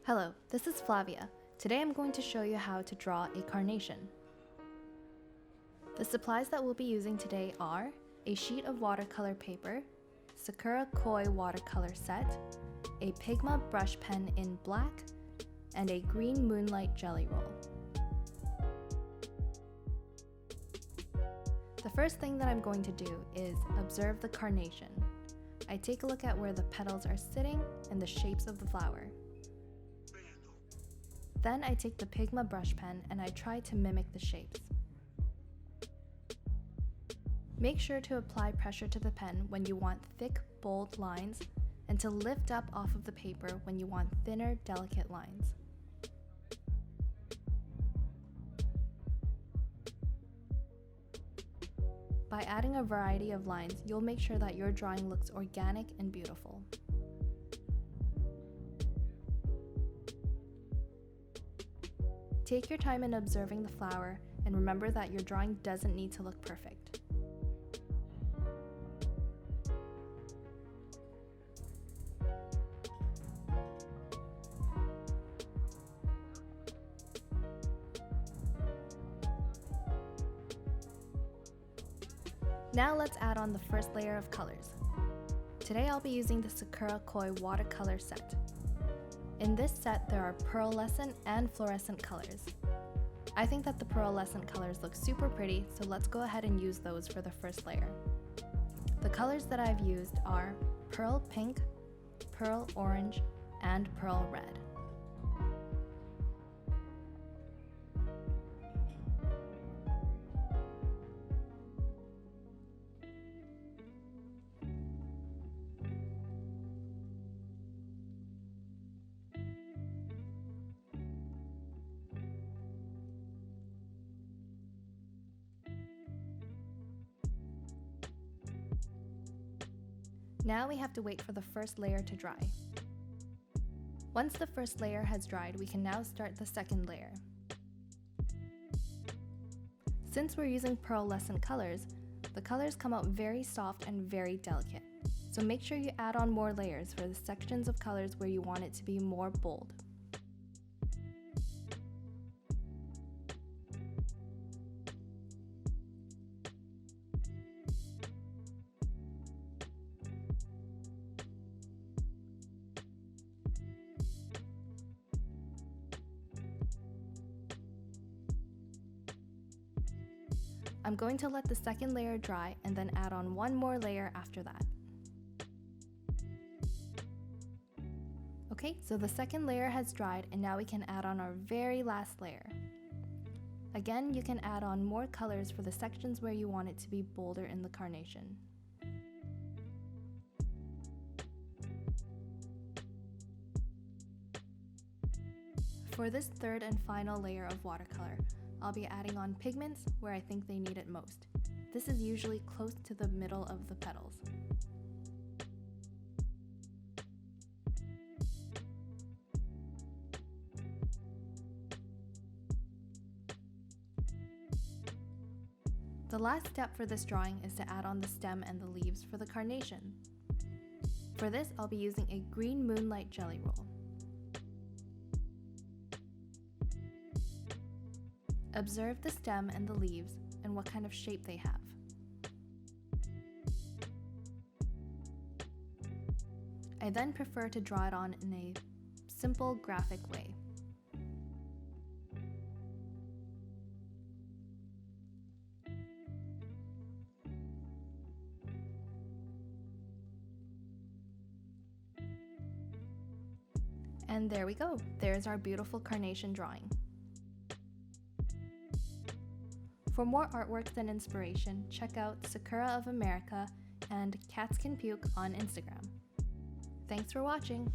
Hello, this is Flavia. Today I'm going to show you how to draw a carnation. The supplies that we'll be using today are a sheet of watercolor paper, Sakura Koi watercolor set, a Pigma brush pen in black, and a green Moonlight jelly roll. The first thing that I'm going to do is observe the carnation. I take a look at where the petals are sitting and the shapes of the flower. Then I take the Pigma brush pen and I try to mimic the shapes. Make sure to apply pressure to the pen when you want thick, bold lines, and to lift up off of the paper when you want thinner, delicate lines. By adding a variety of lines, you'll make sure that your drawing looks organic and beautiful. Take your time in observing the flower and remember that your drawing doesn't need to look perfect. Now let's add on the first layer of colors. Today I'll be using the Sakura Koi watercolor set. In this set, there are pearlescent and fluorescent colors. I think that the pearlescent colors look super pretty, so let's go ahead and use those for the first layer. The colors that I've used are pearl pink, pearl orange, and pearl red. Now we have to wait for the first layer to dry. Once the first layer has dried, we can now start the second layer. Since we're using pearlescent colors, the colors come out very soft and very delicate. So make sure you add on more layers for the sections of colors where you want it to be more bold. I'm going to let the second layer dry and then add on one more layer after that. Okay, so the second layer has dried and now we can add on our very last layer. Again, you can add on more colors for the sections where you want it to be bolder in the carnation. For this third and final layer of watercolor, I'll be adding on pigments where I think they need it most. This is usually close to the middle of the petals. The last step for this drawing is to add on the stem and the leaves for the carnation. For this, I'll be using a green Moonlight jelly roll. Observe the stem and the leaves and what kind of shape they have. I then prefer to draw it on in a simple graphic way. And there we go. There's our beautiful carnation drawing. For more artworks and inspiration, check out Sakura of America and Cats Can Puke on Instagram. Thanks for watching!